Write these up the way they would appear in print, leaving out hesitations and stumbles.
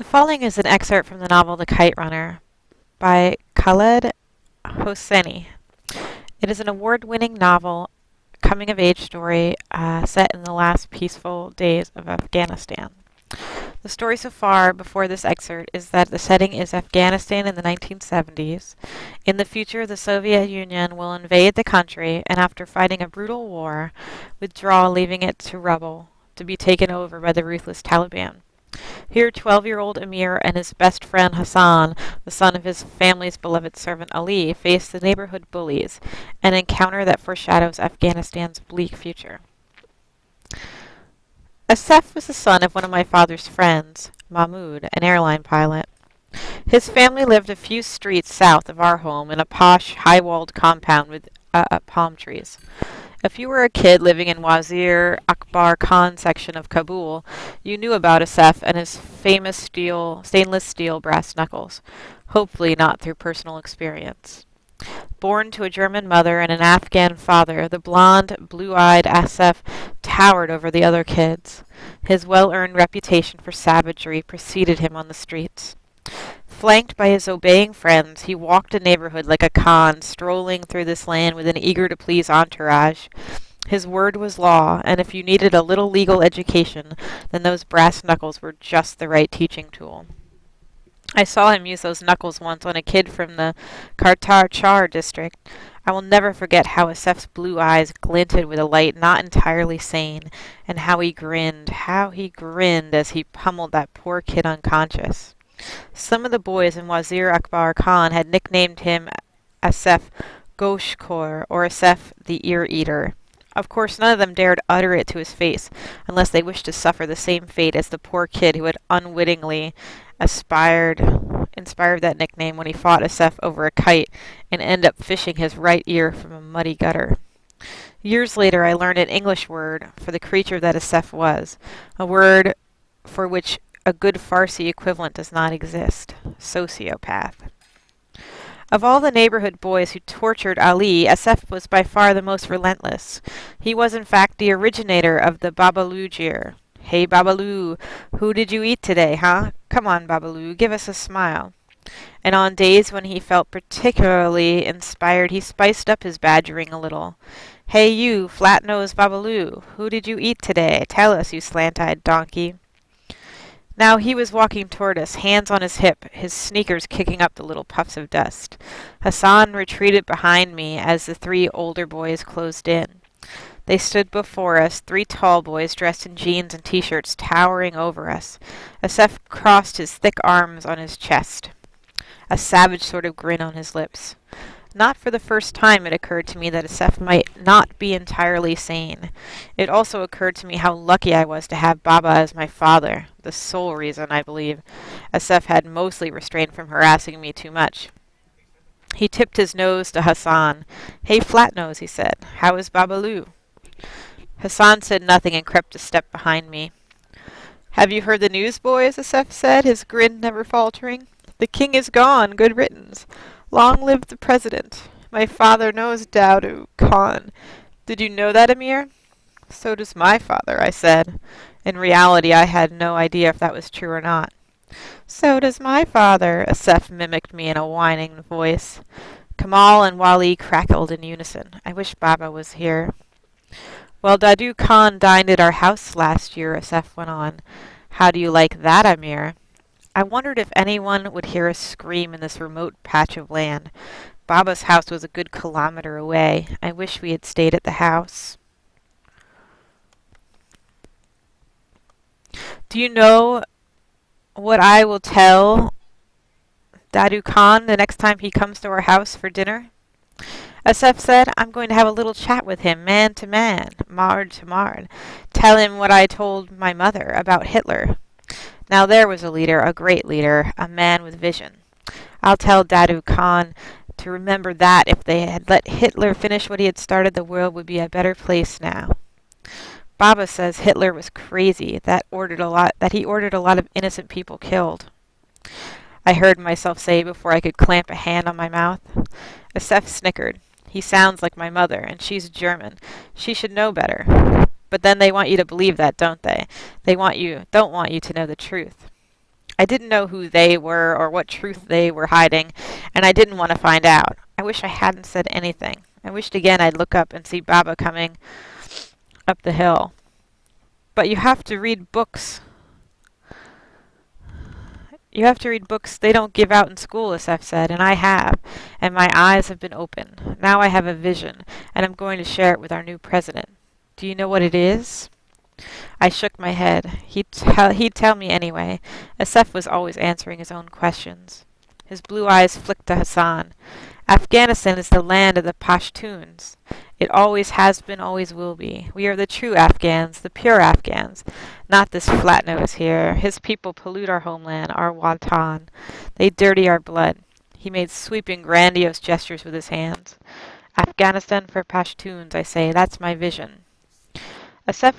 The following is an excerpt from the novel The Kite Runner by Khaled Hosseini. It is an award-winning novel, coming-of-age story set in the last peaceful days of Afghanistan. The story so far before this excerpt is that the setting is Afghanistan in the 1970s. In the future, the Soviet Union will invade the country and, after fighting a brutal war, withdraw, leaving it to rubble, to be taken over by the ruthless Taliban. Here, 12-year-old Amir and his best friend Hassan, the son of his family's beloved servant Ali, face the neighborhood bullies, an encounter that foreshadows Afghanistan's bleak future. Asef was the son of one of my father's friends, Mahmoud, an airline pilot. His family lived a few streets south of our home in a posh, high-walled compound with palm trees. If you were a kid living in Wazir Akbar Khan section of Kabul, you knew about Asef and his famous stainless steel brass knuckles, hopefully not through personal experience. Born to a German mother and an Afghan father, the blond, blue-eyed Asef towered over the other kids. His well-earned reputation for savagery preceded him on the streets. Flanked by his obeying friends, he walked a neighborhood like a Khan, strolling through this land with an eager-to-please entourage. His word was law, and if you needed a little legal education, then those brass knuckles were just the right teaching tool. I saw him use those knuckles once on a kid from the Kartar Char district. I will never forget how Asef's blue eyes glinted with a light not entirely sane, and how he grinned as he pummeled that poor kid unconscious. Some of the boys in Wazir Akbar Khan had nicknamed him Asef Goshkhor, or Asef the Ear Eater. Of course, none of them dared utter it to his face, unless they wished to suffer the same fate as the poor kid who had unwittingly inspired that nickname when he fought Asef over a kite and ended up fishing his right ear from a muddy gutter. Years later, I learned an English word for the creature that Asef was, a word for which a good Farsi equivalent does not exist: sociopath. Of all the neighborhood boys who tortured Ali, Asef was by far the most relentless. He was, in fact, the originator of the Babalu jeer. "Hey, Babalu, who did you eat today, huh? Come on, Babalu, give us a smile." And on days when he felt particularly inspired, he spiced up his badgering a little. "Hey, you, flat-nosed Babalu, who did you eat today? Tell us, you slant-eyed donkey." Now he was walking toward us, hands on his hip, his sneakers kicking up the little puffs of dust. Hassan retreated behind me as the three older boys closed in. They stood before us, three tall boys dressed in jeans and t-shirts, towering over us. Asef crossed his thick arms on his chest, a savage sort of grin on his lips. Not for the first time it occurred to me that Asef might not be entirely sane. It also occurred to me how lucky I was to have Baba as my father, the sole reason, I believe, Asef had mostly restrained from harassing me too much. He tipped his nose to Hassan. "Hey, Flatnose," he said, "how is Babalu?" Hassan said nothing and crept a step behind me. "Have you heard the news, boys?" Asef said, his grin never faltering. "The king is gone, good riddance. Long live the president. My father knows Daudu Khan. Did you know that, Amir?" "So does my father," I said. In reality, I had no idea if that was true or not. "So does my father," Asef mimicked me in a whining voice. Kamal and Wali crackled in unison. I wish Baba was here. "Well, Dadu Khan dined at our house last year," Asef went on. "How do you like that, Amir?" I wondered if anyone would hear us scream in this remote patch of land. Baba's house was a good kilometer away. I wish we had stayed at the house. "Do you know what I will tell Dadu Khan the next time he comes to our house for dinner?" Asef said, "I'm going to have a little chat with him, man to man, mard to mard. Tell him what I told my mother about Hitler." Now there was a leader, a great leader, a man with vision. I'll tell Dadu Khan to remember that if they had let Hitler finish what he had started, the world would be a better place now. Baba says Hitler was crazy, that he ordered a lot of innocent people killed. I heard myself say before I could clamp a hand on my mouth. Asef snickered. "He sounds like my mother, and she's German. She should know better. But then they want you to believe that, don't they? Don't want you to know the truth." I didn't know who they were or what truth they were hiding, and I didn't want to find out. I wish I hadn't said anything. I wished again I'd look up and see Baba coming up the hill. But you have to read books. You have to read books they don't give out in school, Asef said, and I have, and my eyes have been opened. Now I have a vision, and I'm going to share it with our new president. Do you know what it is? I shook my head. He'd tell me anyway. Asef was always answering his own questions. His blue eyes flicked to Hassan. Afghanistan is the land of the Pashtuns. It always has been, always will be. We are the true Afghans, the pure Afghans. Not this flat nose here. His people pollute our homeland, our watan. They dirty our blood. He made sweeping, grandiose gestures with his hands. Afghanistan for Pashtuns, I say. That's my vision. Asef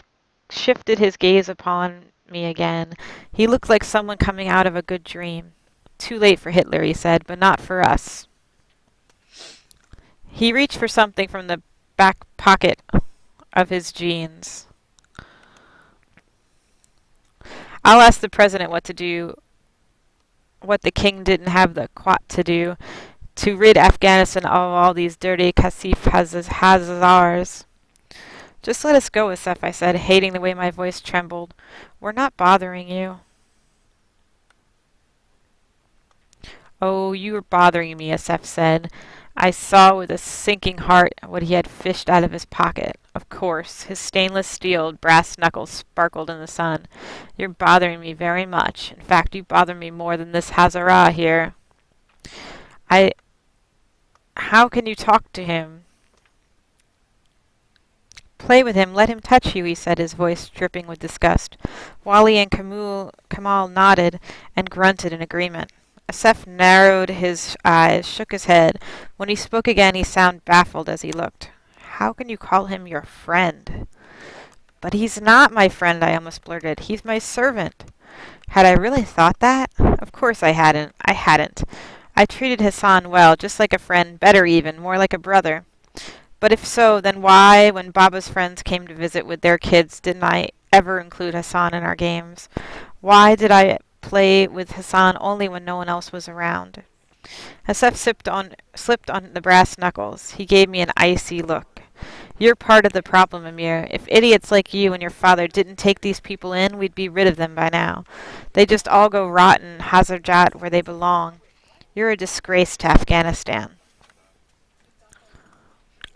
shifted his gaze upon me again. He looked like someone coming out of a good dream. Too late for Hitler, he said, but not for us. He reached for something from the back pocket of his jeans. I'll ask the president what to do, what the king didn't have the quat to do, to rid Afghanistan of all these dirty Kasif Hazars. Just let us go, Asef, I said, hating the way my voice trembled. We're not bothering you. Oh, you were bothering me, Asef said. I saw with a sinking heart what he had fished out of his pocket. Of course, his stainless steel brass knuckles sparkled in the sun. You're bothering me very much. In fact, you bother me more than this Hazara here. How can you talk to him? Play with him, let him touch you, he said, his voice dripping with disgust. Wally and Kamal nodded and grunted in agreement. Asef narrowed his eyes, shook his head. When he spoke again, he sounded baffled as he looked. How can you call him your friend? But he's not my friend, I almost blurted. He's my servant. Had I really thought that? Of course I hadn't. I treated Hassan well, just like a friend, better even, more like a brother. But if so, then why, when Baba's friends came to visit with their kids, didn't I ever include Hassan in our games? Why did I play with Hassan only when no one else was around? Asef slipped on the brass knuckles. He gave me an icy look. You're part of the problem, Amir. If idiots like you and your father didn't take these people in, we'd be rid of them by now. They just all go rot in Hazarjat where they belong. You're a disgrace to Afghanistan.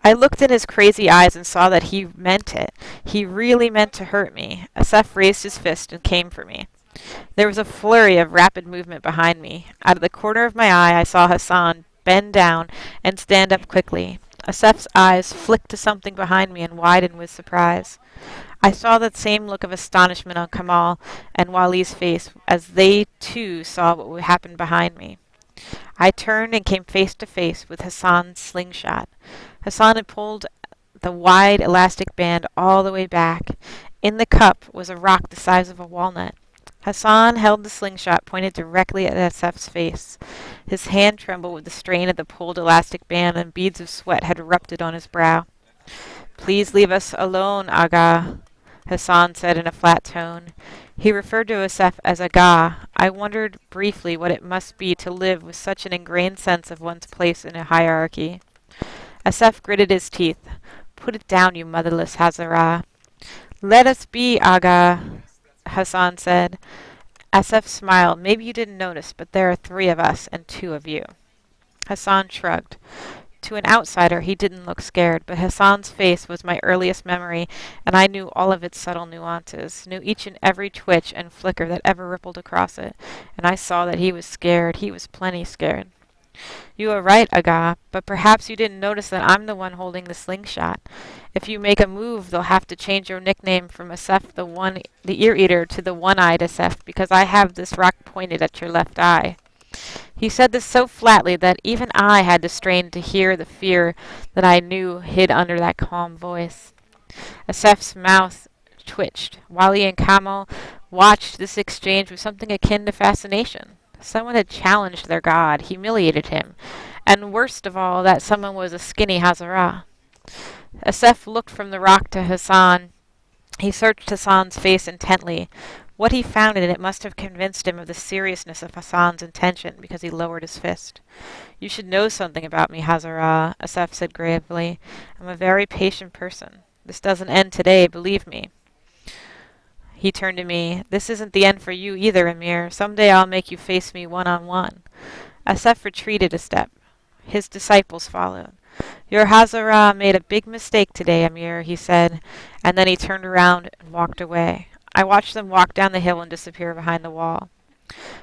I looked in his crazy eyes and saw that he meant it. He really meant to hurt me. Asef raised his fist and came for me. There was a flurry of rapid movement behind me. Out of the corner of my eye, I saw Hassan bend down and stand up quickly. Asef's eyes flicked to something behind me and widened with surprise. I saw that same look of astonishment on Kamal and Wali's face as they, too, saw what happened behind me. I turned and came face to face with Hassan's slingshot. Hassan had pulled the wide elastic band all the way back. In the cup was a rock the size of a walnut. Hassan held the slingshot pointed directly at Asef's face. His hand trembled with the strain of the pulled elastic band, and beads of sweat had erupted on his brow. Please leave us alone, Aga, Hassan said in a flat tone. He referred to Asef as Aga. I wondered briefly what it must be to live with such an ingrained sense of one's place in a hierarchy. Asef gritted his teeth. Put it down, you motherless Hazara. Let us be, Aga, Hassan said. Asef smiled. Maybe you didn't notice, but there are 3 of us and 2 of you. Hassan shrugged. To an outsider, he didn't look scared, but Hassan's face was my earliest memory, and I knew all of its subtle nuances, knew each and every twitch and flicker that ever rippled across it, and I saw that he was scared. He was plenty scared. You are right, Aga, but perhaps you didn't notice that I'm the one holding the slingshot. If you make a move, they'll have to change your nickname from Asef the Ear-Eater to the One-Eyed Asef, because I have this rock pointed at your left eye. He said this so flatly that even I had to strain to hear the fear that I knew hid under that calm voice. Asef's mouth twitched. Wali and Kamal watched this exchange with something akin to fascination. Someone had challenged their god, humiliated him, and worst of all, that someone was a skinny Hazara. Asef looked from the rock to Hassan. He searched Hassan's face intently. What he found in it must have convinced him of the seriousness of Hassan's intention, because he lowered his fist. You should know something about me, Hazara, Asaf said gravely. I'm a very patient person. This doesn't end today, believe me. He turned to me. This isn't the end for you either, Amir. Someday I'll make you face me one-on-one. Asaf retreated a step. His disciples followed. Your Hazara made a big mistake today, Amir, he said, and then he turned around and walked away. I watched them walk down the hill and disappear behind the wall.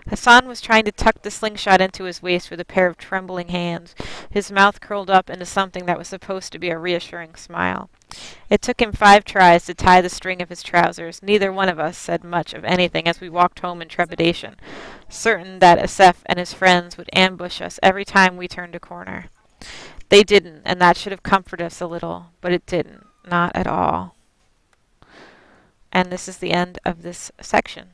Hassan was trying to tuck the slingshot into his waist with a pair of trembling hands, his mouth curled up into something that was supposed to be a reassuring smile. It took him 5 tries to tie the string of his trousers. Neither one of us said much of anything as we walked home in trepidation, certain that Asef and his friends would ambush us every time we turned a corner. They didn't, and that should have comforted us a little, but it didn't. Not at all. And this is the end of this section.